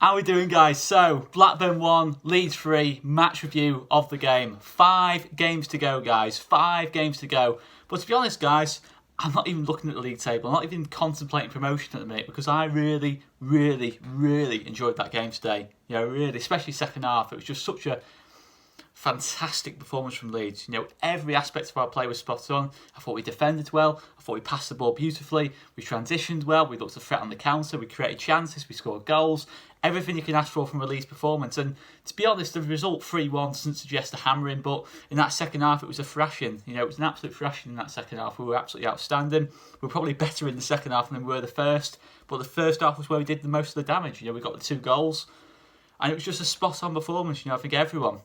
How are we doing, guys? So, Blackburn 1, Leeds 3, match review of the game. 5 games to go, guys. 5 games to go. But to be honest, guys, I'm not even looking at the league table. I'm not even contemplating promotion at the minute because I really enjoyed that game today. Really, especially second half. It was just such a fantastic performance from Leeds. Every aspect of our play was spot on. I thought we defended well. I thought we passed the ball beautifully. We transitioned well. We looked a threat on the counter. We created chances. We scored goals. Everything you can ask for from a Leeds performance. And to be honest, the result 3-1 doesn't suggest a hammering, but in that second half, it was a thrashing. It was an absolute thrashing in that second half. We were absolutely outstanding. We were probably better in the second half than we were the first, but the first half was where we did the most of the damage. We got the 2 goals, and it was just a spot-on performance. I think everyone,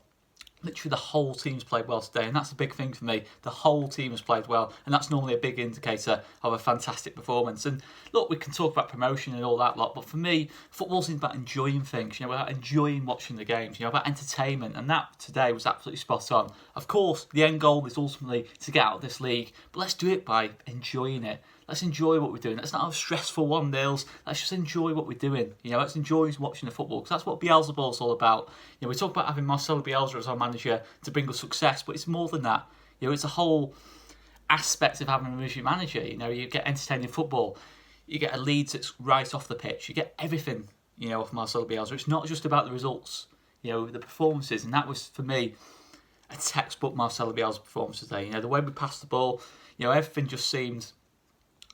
literally the whole team's played well today, and that's a big thing for me. The whole team has played well, and that's normally a big indicator of a fantastic performance. And look, we can talk about promotion and all that lot, but for me, football's about enjoying things, about enjoying watching the games, about entertainment, and that today was absolutely spot on. Of course, the end goal is ultimately to get out of this league, but let's do it by enjoying it. Let's enjoy what we're doing. Let's not have stressful 1-0s. Let's just enjoy what we're doing. Let's enjoy watching the football, because that's what Bielsa-ball's all about. We talk about having Marcelo Bielsa as our manager to bring us success, but it's more than that. It's a whole aspect of having a manager. You get entertaining football. You get a Leeds that's right off the pitch. You get everything, off Marcelo Bielsa. It's not just about the results, the performances, and that was, for me, a textbook Marcelo Bielsa performance today. The way we passed the ball, everything just seemed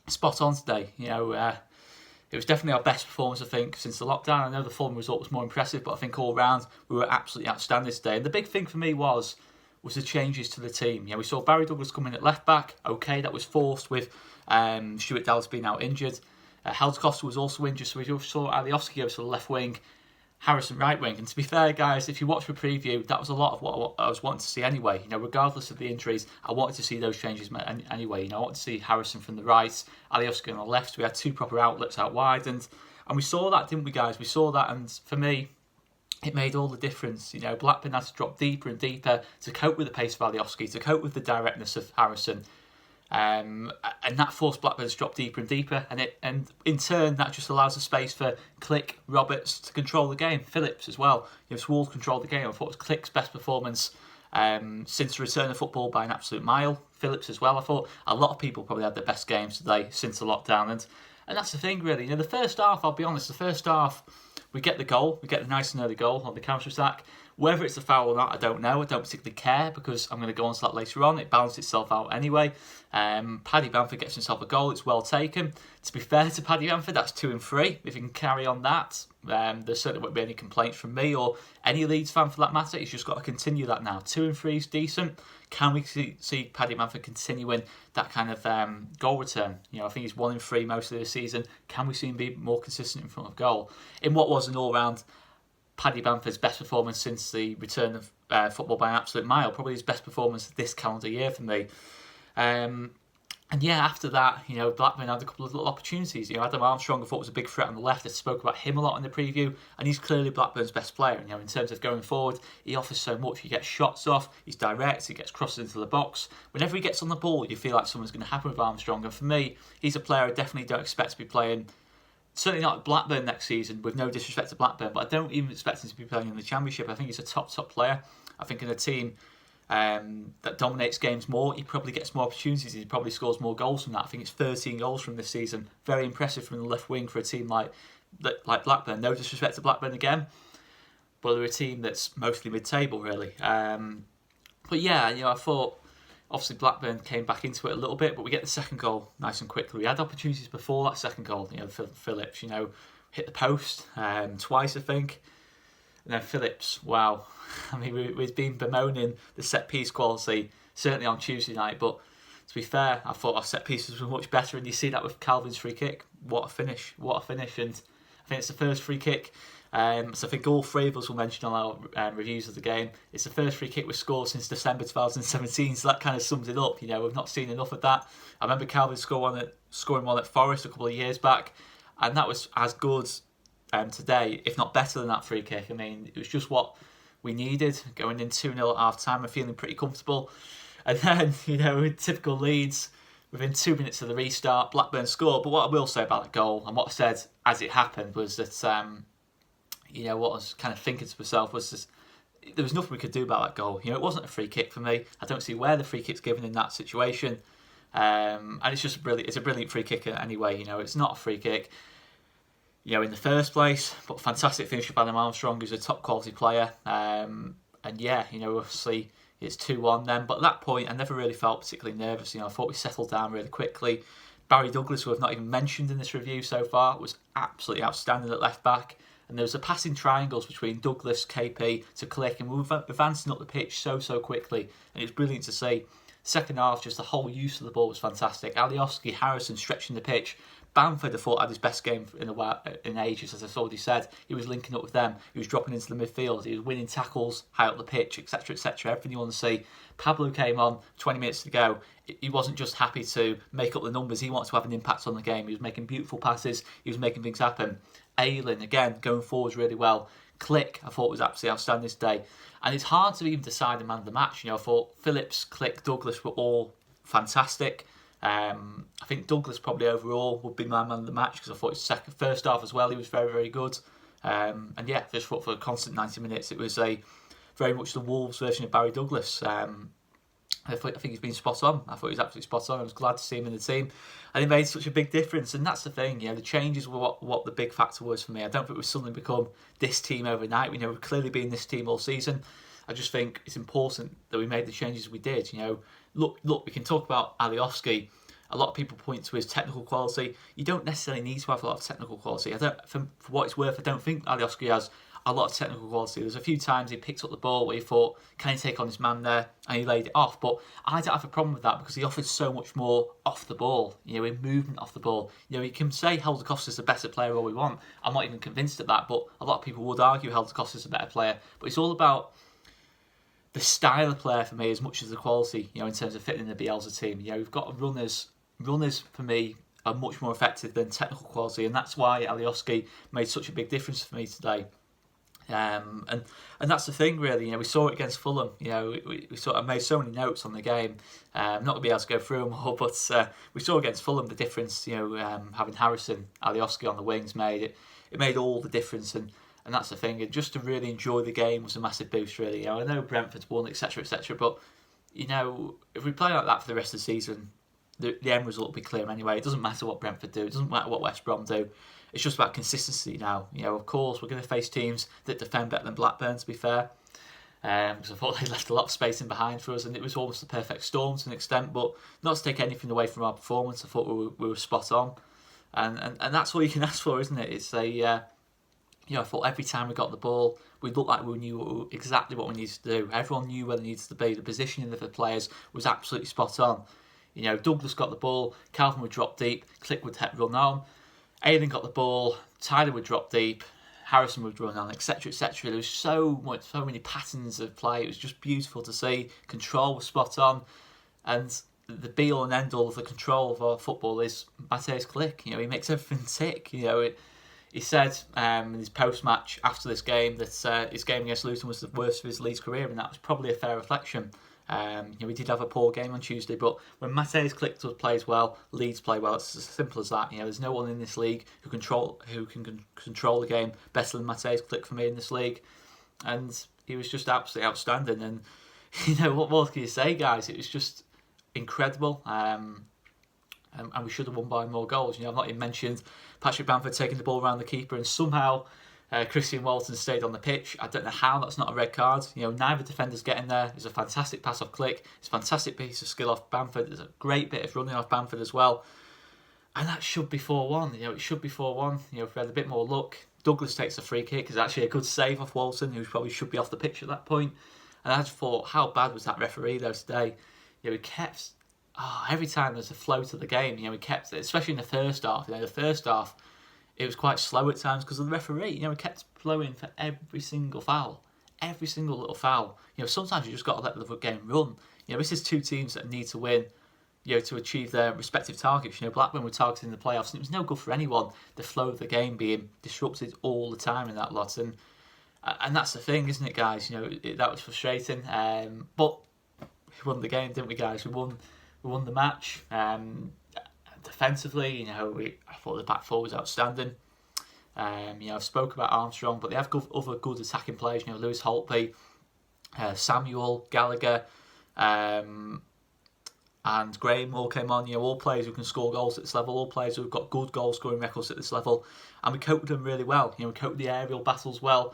spot on today. It was definitely our best performance, I think, since the lockdown. I know the Fulham result was more impressive, but I think all round we were absolutely outstanding today. And the big thing for me was the changes to the team. We saw Barry Douglas come in at left back. Okay, that was forced with Stuart Dallas being out injured. Helskosta was also injured, so we saw Alioski over to the left wing, Harrison right wing. And to be fair, guys, if you watch the preview, that was a lot of what I was wanting to see anyway. Regardless of the injuries, I wanted to see those changes anyway. I wanted to see Harrison from the right, Alioski on the left. We had 2 proper outlets out wide, and we saw that, didn't we, guys? We saw that, and for me, it made all the difference. Blackburn had to drop deeper and deeper to cope with the pace of Alioski, to cope with the directness of Harrison. And that forced Blackburn to drop deeper and deeper, and in turn that just allows the space for Click, Roberts to control the game, Phillips as well. Swallows controlled the game. I thought it was Click's best performance since the return of football by an absolute mile. Phillips as well. I thought a lot of people probably had their best games today since the lockdown, and that's the thing really. The first half, I'll be honest, the first half we get the goal, we get the nice and early goal on the counter attack. Whether it's a foul or not, I don't know. I don't particularly care because I'm going to go on to that later on. It balanced itself out anyway. Paddy Bamford gets himself a goal. It's well taken. To be fair to Paddy Bamford, that's 2 and 3. If he can carry on that, there certainly won't be any complaints from me or any Leeds fan for that matter. He's just got to continue that now. 2 and 3 is decent. Can we see Paddy Bamford continuing that kind of goal return? I think he's 1 and 3 most of the season. Can we see him be more consistent in front of goal? In what was an all-round Paddy Bamford's best performance since the return of football by an absolute mile. Probably his best performance this calendar year for me. And yeah, after that, Blackburn had a couple of little opportunities. Adam Armstrong, I thought, was a big threat on the left. I spoke about him a lot in the preview, and he's clearly Blackburn's best player. In terms of going forward, he offers so much. He gets shots off, he's direct, he gets crosses into the box. Whenever he gets on the ball, you feel like something's going to happen with Armstrong. And for me, he's a player I definitely don't expect to be playing. Certainly not at Blackburn next season, with no disrespect to Blackburn, but I don't even expect him to be playing in the Championship. I think he's a top player. I think in a team that dominates games more, he probably gets more opportunities. He probably scores more goals from that. I think it's 13 goals from this season. Very impressive from the left wing for a team like Blackburn. No disrespect to Blackburn again, but they're a team that's mostly mid-table, really. But yeah, I thought, obviously, Blackburn came back into it a little bit, but we get the second goal nice and quickly. We had opportunities before that second goal. Phillips, hit the post twice, I think. And then Phillips, wow. I mean, we've been bemoaning the set-piece quality, certainly on Tuesday night, but to be fair, I thought our set-pieces were much better, and you see that with Calvin's free kick. What a finish. And I think it's the first free kick. So I think all 3 of us will mention on our reviews of the game. It's the first free kick we've scored since December 2017, so that kind of sums it up. We've not seen enough of that. I remember Calvin scoring one at Forest a couple of years back, and that was as good today, if not better than that free kick. I mean, it was just what we needed, going in 2-0 at half-time and feeling pretty comfortable. And then, in typical Leeds, within 2 minutes of the restart, Blackburn scored. But what I will say about that goal, and what I said as it happened, was that what I was kind of thinking to myself was just, there was nothing we could do about that goal. It wasn't a free kick for me. I don't see where the free kick's given in that situation. And it's just it's a brilliant free kick anyway. It's not a free kick, in the first place, but fantastic finish by Adam Armstrong, who's a top quality player. And yeah, obviously it's 2-1 then. But at that point, I never really felt particularly nervous. I thought we settled down really quickly. Barry Douglas, who I've not even mentioned in this review so far, was absolutely outstanding at left back. And there was a passing triangles between Douglas, KP to Click, and we were advancing up the pitch so quickly, and it was brilliant to see. Second half, just the whole use of the ball was fantastic. Alioski, Harrison stretching the pitch. Bamford, I thought, had his best game in ages, as I've already said. He was linking up with them. He was dropping into the midfield. He was winning tackles high up the pitch, etc., etc. Everything you want to see. Pablo came on, 20 minutes to go. He wasn't just happy to make up the numbers. He wanted to have an impact on the game. He was making beautiful passes. He was making things happen. Ayling, again, going forwards really well. Click, I thought, was absolutely outstanding today. And it's hard to even decide the man of the match. I thought Phillips, Click, Douglas were all fantastic. I think Douglas probably overall would be my man of the match, because I thought his first half as well, he was very good. And yeah, just thought for a constant 90 minutes, it was very much the Wolves version of Barry Douglas. I think he's been spot on. I thought he was absolutely spot on. I was glad to see him in the team, and it made such a big difference. And that's the thing, the changes were what the big factor was for me. I don't think we've suddenly become this team overnight. We've clearly been this team all season. I just think it's important that we made the changes we did. Look, we can talk about Alioski. A lot of people point to his technical quality. You don't necessarily need to have a lot of technical quality. For what it's worth, I don't think Alioski has a lot of technical quality. There's a few times he picked up the ball where he thought, can he take on his man there? And he laid it off. But I don't have a problem with that, because he offers so much more off the ball, in movement off the ball. You can say Helder Costa's the better player all we want. I'm not even convinced of that, but a lot of people would argue Helder Costa's a better player. But it's all about the style of player for me as much as the quality, in terms of fitting in the Bielsa team. We've got runners. Runners, for me, are much more effective than technical quality, and that's why Alioski made such a big difference for me today. And that's the thing, really. We saw it against Fulham. We sort of made so many notes on the game. I'm not going to be able to go through them all, but we saw against Fulham the difference. Having Harrison, Alioski on the wings made it. It made all the difference, and that's the thing. And just to really enjoy the game was a massive boost, really. I know Brentford's won, etc., etc., but if we play like that for the rest of the season, the end result will be clear anyway. It doesn't matter what Brentford do. It doesn't matter what West Brom do. It's just about consistency now. Of course, we're going to face teams that defend better than Blackburn, to be fair. Because I thought they left a lot of space in behind for us, and it was almost the perfect storm to an extent. But not to take anything away from our performance, I thought we were spot on. And that's all you can ask for, isn't it? It's I thought every time we got the ball, we looked like we knew exactly what we needed to do. Everyone knew where they needed to be. The positioning of the players was absolutely spot on. Douglas got the ball, Calvin would drop deep, Click would run on, Ayling got the ball, Tyler would drop deep, Harrison would run on, etc., etc. There was so many patterns of play. It was just beautiful to see. Control was spot on, and the be all and end all of the control of our football is Matthijs Click. He makes everything tick. He said in his post-match after this game that his game against Luton was the worst of his Leeds career, and that was probably a fair reflection. We did have a poor game on Tuesday, but when Matthijs Click plays well, Leeds play well. It's as simple as that. There's no one in this league who can control the game better than Matthijs Click for me in this league, and he was just absolutely outstanding. And what more can you say, guys? It was just incredible. And we should have won by more goals. I've not even mentioned Patrick Bamford taking the ball around the keeper, and somehow Christian Walton stayed on the pitch. I don't know how that's not a red card. Neither defender's getting there. It's a fantastic pass off Click. It's a fantastic piece of skill off Bamford. There's a great bit of running off Bamford as well. And that should be 4-1. It should be 4-1. If we had a bit more luck. Douglas takes a free kick. It's actually a good save off Walton, who probably should be off the pitch at that point. And I just thought, how bad was that referee though today? We kept... every time there's a flow to the game, we kept it, especially in the first half. The first half, it was quite slow at times because of the referee. We kept blowing for every single foul, every single little foul. Sometimes you just got to let the game run. This is two teams that need to win, to achieve their respective targets. Blackburn were targeting the playoffs, and it was no good for anyone. The flow of the game being disrupted all the time in that lot, and that's the thing, isn't it, guys? That was frustrating. But we won the game, didn't we, guys? We won the match. Defensively, I thought the back four was outstanding. I've spoke about Armstrong, but they have other good attacking players. Lewis Holtby, Samuel, Gallagher, and Graham all came on. All players who can score goals at this level, all players who've got good goal scoring records at this level, and we coped with them really well. We coped with the aerial battles well.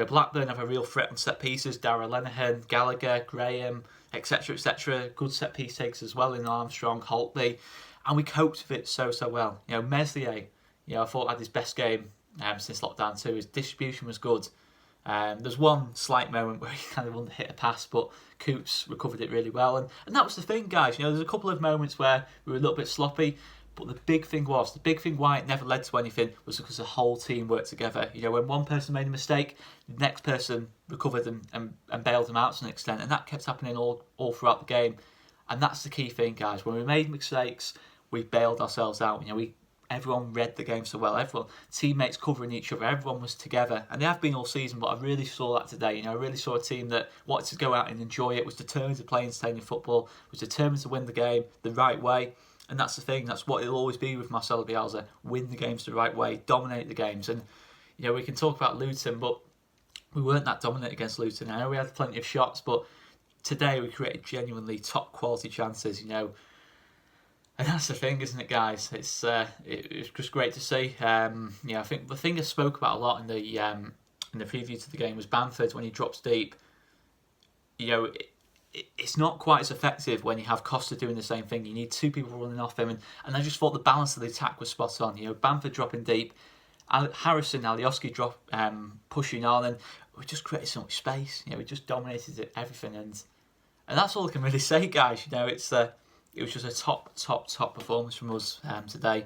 Blackburn have a real threat on set pieces. Darragh Lenihan, Gallagher, Graham, etc., etc. Good set piece takes as well in Armstrong, Holtby, and we coped with it so well. Meslier, I thought had his best game since lockdown too. His distribution was good. There's one slight moment where he kind of hit a pass, but Coops recovered it really well, and that was the thing, guys. There's a couple of moments where we were a little bit sloppy, but the big thing why it never led to anything was because the whole team worked together. When one person made a mistake, the next person recovered them and bailed them out to an extent, and that kept happening all throughout the game. And that's the key thing, guys. When we made mistakes, we bailed ourselves out. Everyone read the game so well. Everyone, teammates covering each other. Everyone was together, and they have been all season. But I really saw that today. I really saw a team that wanted to go out and enjoy it, was determined to play entertaining football, was determined to win the game the right way. And that's the thing. That's what it'll always be with Marcelo Bielsa: win the games the right way, dominate the games. And we can talk about Luton, but we weren't that dominant against Luton. I know we had plenty of shots, but today we created genuinely top quality chances. And that's the thing, isn't it, guys? It's just great to see. I think the thing I spoke about a lot in the preview to the game was Bamford when he drops deep. It's not quite as effective when you have Costa doing the same thing. You need two people running off him, and I just thought the balance of the attack was spot on. Bamford dropping deep, Harrison, Alioski pushing on, and we just created so much space. We just dominated everything, and that's all I can really say, guys. It was just a top performance from us today.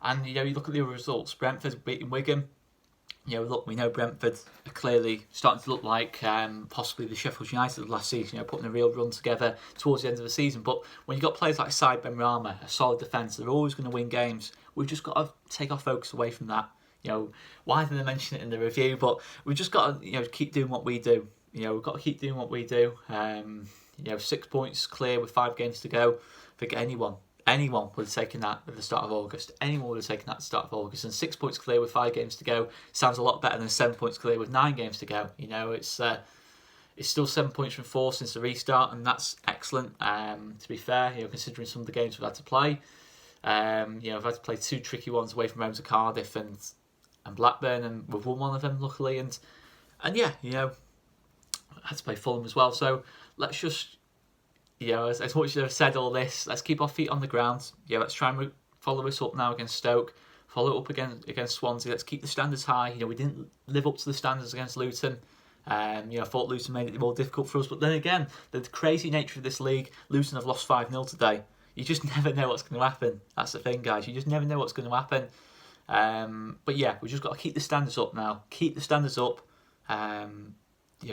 And you look at the other results. Brentford beating Wigan. We know Brentford are clearly starting to look like possibly the Sheffield United of last season. Putting a real run together towards the end of the season. But when you've got players like Said Benrahma, a solid defence, they're always going to win games. We've just got to take our focus away from that. Why didn't I mention it in the review? But we've just got to keep doing what we do. We've got to keep doing what we do. 6 points clear with 5 games to go. I think anyone would have taken that at the start of August. Anyone would have taken that at the start of August. And 6 points clear with 5 games to go sounds a lot better than 7 points clear with 9 games to go. It's still 7 points from 4 since the restart, and that's excellent. To be fair, considering some of the games we've had to play, I've had to play 2 tricky ones away from home to Cardiff and Blackburn, and we've won one of them luckily. And yeah, I had to play Fulham as well. So let's just, as much as I've said all this, let's keep our feet on the ground. Let's try and follow this up now against Stoke. Follow it up against Swansea. Let's keep the standards high. We didn't live up to the standards against Luton. I thought Luton made it more difficult for us. But then again, the crazy nature of this league, Luton have lost 5-0 today. You just never know what's going to happen. That's the thing, guys. You just never know what's going to happen. But yeah, we've just got to keep the standards up now. Keep the standards up.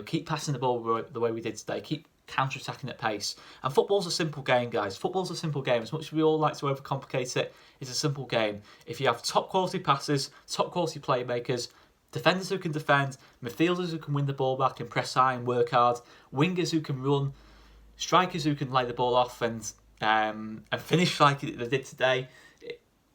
Keep passing the ball the way we did today. Keep counter-attacking at pace. And football's a simple game, guys. Football's a simple game. As much as we all like to overcomplicate it, it's a simple game. If you have top-quality passes, top-quality playmakers, defenders who can defend, midfielders who can win the ball back and press high and work hard, wingers who can run, strikers who can lay the ball off and finish like they did today,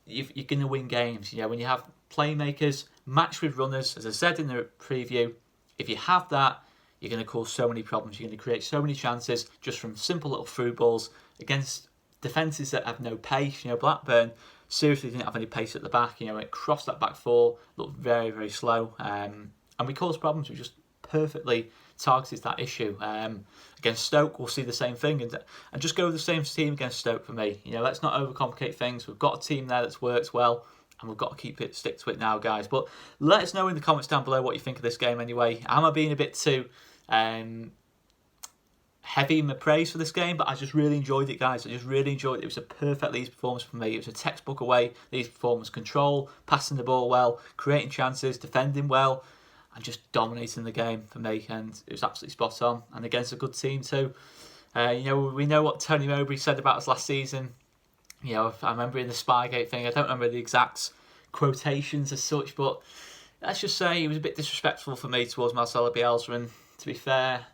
you're going to win games. When you have playmakers matched with runners, as I said in the preview, if you have that, you're going to cause so many problems. You're going to create so many chances just from simple little through balls against defences that have no pace. Blackburn seriously didn't have any pace at the back. It crossed that back four, looked very, very slow. And we caused problems. We just perfectly targeted that issue. Against Stoke, we'll see the same thing. And just go with the same team against Stoke for me. Let's not overcomplicate things. We've got a team there that's worked well, and we've got to stick to it now, guys. But let us know in the comments down below what you think of this game anyway. Am I being a bit too heavy in my praise for this game? But I just really enjoyed it, guys. I just really enjoyed it. It was a perfect Leeds performance for me. It was a textbook away Leeds performance. Control, passing the ball well, creating chances, defending well, and just dominating the game for me. And it was absolutely spot on. And against a good team too. We know what Tony Mowbray said about us last season. I remember in the Spygate thing, I don't remember the exact quotations as such, but let's just say he was a bit disrespectful for me towards Marcelo Bielsa. And to be fair,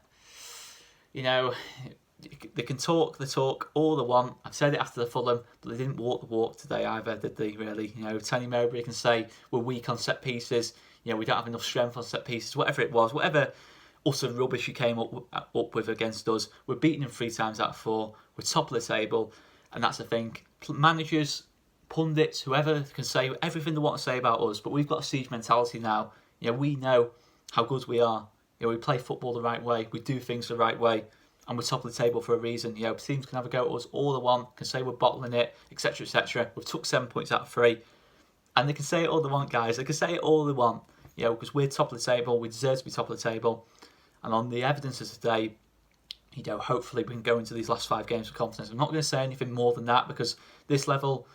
They can talk the talk all they want. I've said it after the Fulham, but they didn't walk the walk today either, did they, really? You know, Tony Mowbray can say we're weak on set pieces, you know, we don't have enough strength on set pieces, whatever it was, whatever utter rubbish he came up with against us. We're beating them 3 times out of 4. We're top of the table, and that's the thing. Managers, pundits, whoever can say everything they want to say about us, but we've got a siege mentality now. You know, we know how good we are. You know, we play football the right way, we do things the right way, and we're top of the table for a reason. You know, teams can have a go at us all they want, can say we're bottling it, etc., etc. We've took 7 points out of 3, and they can say it all they want, guys. They can say it all they want, you know, because we're top of the table. We deserve to be top of the table, and on the evidence of today, you know, hopefully we can go into these last 5 games with confidence. I'm not going to say anything more than that because this level,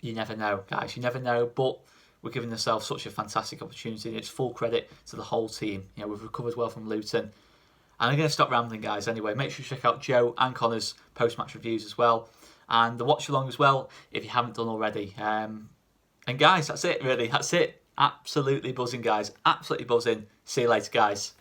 you never know, guys. You never know, but we're giving ourselves such a fantastic opportunity, and it's full credit to the whole team. You know, we've recovered well from Luton. And I'm going to stop rambling, guys, anyway. Make sure you check out Joe and Connor's post-match reviews as well. And the watch-along as well, if you haven't done already. And guys, that's it, really. That's it. Absolutely buzzing, guys. Absolutely buzzing. See you later, guys.